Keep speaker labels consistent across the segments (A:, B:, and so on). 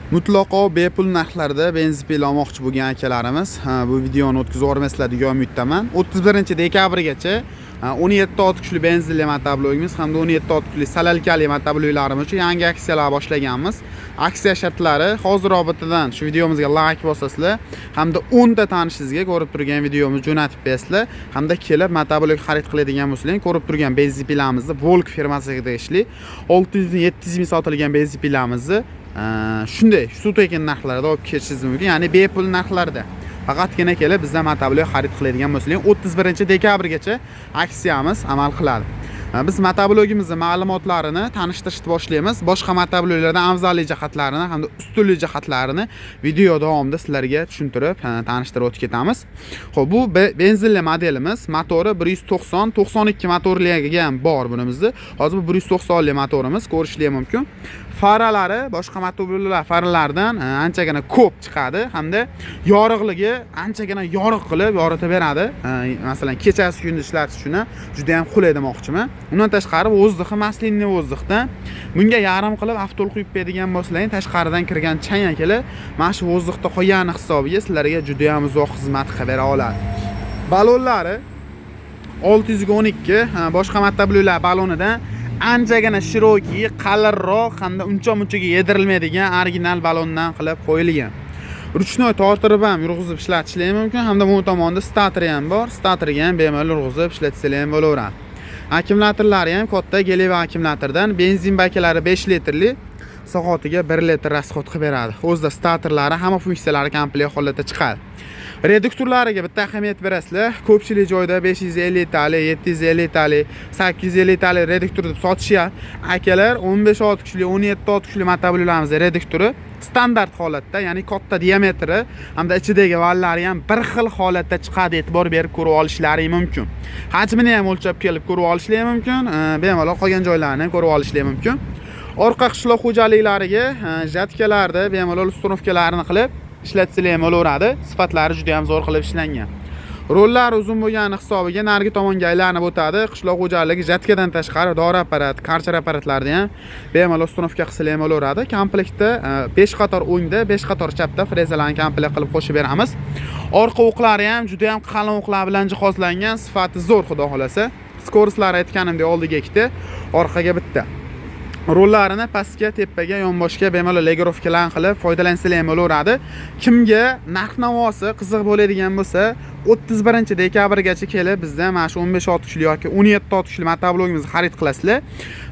A: Mutlaqo bepul narxlarda benzin pil olmoqchi bo'lgan akalarimiz bu videoni o'tkazib yubormaslar degan umiddaman. 31-dekabrgacha 17 ot kuchli benzinli motoblogimiz hamda 17 ot kuchli salalkali motobloglarimiz uchun yangi aksiyalar boshlaganmiz. Aksiya shartlari hozir robotdan shu videomizga like bosasizlar hamda 10 ta tanishingizga ko'rib turgan videomizni jo'natib bersizlar hamda kelib motoblog xarid qiladigan bo'lsangiz ko'rib turgan benzin pilamizni Volk firmasiga tegishli 600-700 ming sotilgan benzin pilamizni shunday suv tekin narxlarda olib ketishingiz mumkin, ya'ni bepul narxlarda. Faqatgina kelib bizdan motoblog xarid qiladigan bo'lsangiz 31-dekabrgacha aksiyamiz amal qiladi. Biz motoblogimizning ma'lumotlarini tanishtirishni boshlaymiz. Boshqa motobloglardan afzallik jihatlarini hamda ustunlik jihatlarini video davomida sizlarga tushuntirib, tanishtirib o'tib ketamiz. Xo'p, bu benzinli modelimiz, motori 190-92 motorliga ham bor bunimizda. Hozir bu 190 li motorimiz, ko'rishingiz mumkin. Faralari boshqa motobloglar faralaridan anchagina ko'p chiqadi hamda yorug'ligi anchagina yorug' qilib yoritib beradi. Masalan, kechasi kunduz ishlatish uchun juda ham qulay demoqchiman. Undan tashqari vozdixi maslinniy vozdixdan bunga yarim qilib avtol quyib beradigan bo'lsalaring, tashqaridan kirgan chang akalar mana shu vozdixda qolgani hisobiga sizlarga juda ham uzoq xizmat qilib bera oladi. Balonlari 612 boshqa motobloglar balonidan anchagina shiroki, qalinroq hamda uncha-munchaga yedirilmaydigan original balondan qilib qo'yilgan. Ruchnoy tortirib ham yurg'izib ishlatishingiz mumkin hamda bu tomonda statori ham bor. Statoriga ham bemalol yurg'izib ishlatsanglar ham bo'laveradi. Akkumulyatorlari ham katta Geleva akkumulyatordan, benzin baklari 5 litrli, soatiga 1 litr rasxod qilib beradi. O'zida statorlari, hamma funksiyalari komplekt holatda chiqadi. Reduktorlariga bitta ahamiyat berasizlar. Ko'pchilik joyda 550 tali, 750 tali, 850 tali reduktor deb sotishyapti. Akalar 15 ot kuchli, 17 ot kuchli motobloglarimizning reduktori standart holatda, ya'ni katta diametri hamda ichidagi vallari ham bir xil holatda chiqadi. E'tibor berib ko'rib olishlaringiz mumkin. Hajmini ham o'lchab kelib ko'rib olishlaringiz mumkin. Bemalol qolgan joylarini ham ko'rib olishlaringiz mumkin. Orqa qishloq xo'jaliklariga jatkalarda bemalol ustunovkalarini qilib ishlatsanglar ham bo'laveradi. Sifatlari juda ham zo'r qilib ishlangan. Rollar uzun bo'lgani hisobiga narigi tomonga aylanib o'tadi. Qishloq xo'jaligi jatkadan tashqari dori apparat, karchar apparatlarni ham bemalol ustunovka qilsalar ham bo'laveradi. Komplektda 5 qator o'ngda, 5 qator chapda frezalarni komplekt qilib qo'shib beramiz. Orqa o'qlari ham juda ham qalin o'qlar bilan jihozlangan, sifati zo'r, xudo xolasa. Skorslar aytganimdek oldiga ikkita, orqaga bitta. Rollarini pastga, tepaga, yonboshga bemalol legirovkalar qilib foydalansanglar ham bo'laveradi. Kimga narx-navosi qiziq bo'ladigan bo'lsa, 31-dekabrgacha kelib bizdan mana shu 15 ot kuchli yoki 17 ot kuchli motoblogimizni xarid qilasizlar.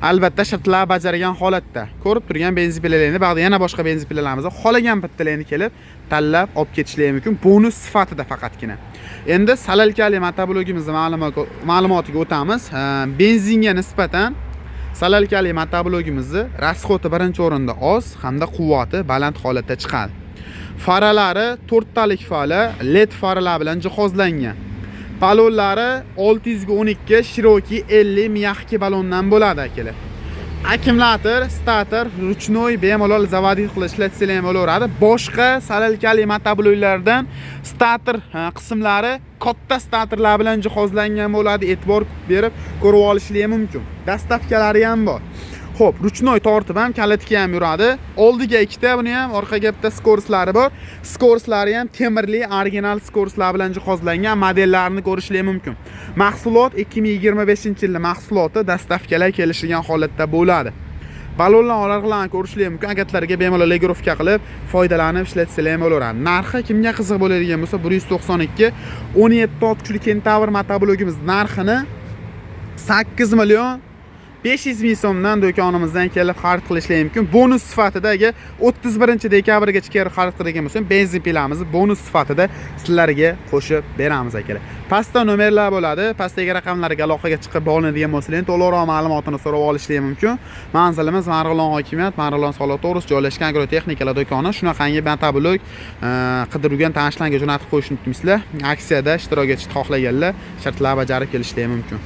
A: Albatta shartlar bajargan holatda. Ko'rib turgan benzin pilalarni, ba'zi yana boshqa benzin pilalarimizni xolagan bittalarni kelib tanlab olib ketishlari mumkin. Bonus sifatida faqatgina. Endi salalkali motoblogimizning ma'lumotiga o'tamiz. Benzinga nisbatan salalkali motoblogimizni rasxodi birinchi o'rinda oz hamda quvvati baland holatda chiqadi. Faralari 4 talik fara, LED faralar bilan jihozlangan. Balonlari 612 shiroki 50 miyahki balondan bo'ladi akalar. Akkumulyator, stator, ruchnoy bemalol zavodiy qilib ishlatsanglar ham bo'laveradi. Boshqa salalkali motobloglardan stator qismlari katta statorlar bilan jihozlangan bo'ladi. E'tibor berib ko'rib olishingiz mumkin. Dastavkalari ham bor. Xo'p, ruchnoy tortib ham kalitga ham yuradi. Oldiga ikkita, buni ham orqaga bitta skorslari bor. Skorslari ham temirli original skorslar bilan jihozlangan modellarini ko'rishingiz mumkin. Mahsulot 2025-yilning mahsuloti dastavkalar kelishgan holatda bo'ladi. Balonlar orqalarini ko'rishingiz mumkin. Agatlariga bemalol legirovka qilib foydalanib ishlatsangiz ham bo'laveradi. Narxi kimga qiziq bo'ladigan bo'lsa 192 17 ot kuchli Kentavr motoblogimiz narxini 8 million 500 ming so'mdan do'konimizdan kelib xarid qilishingiz mumkin. Bonus sifatida 31-dekabrgacha kelib xarid qiladigan bo'lsa, benzin pilamizni bonus sifatida sizlarga qo'shib beramiz akalar. Pastda nomerlar bo'ladi. Pastdagi raqamlarga aloqaga chiqib bo'linadigan bo'lsangiz, to'liqroq ma'lumotini so'rab olishingiz mumkin. Manzilimiz Marg'ilon hokimiyat, Marg'ilon soliq to'g'risida joylashgan agrotexnikalar do'koni. Shunaqangi motoblog qidirgan tanishlarga jo'natib qo'yishni unutmaysizlar. Aksiyada ishtirok etishni xohlaganlar shartlar bajarib kelishingiz mumkin.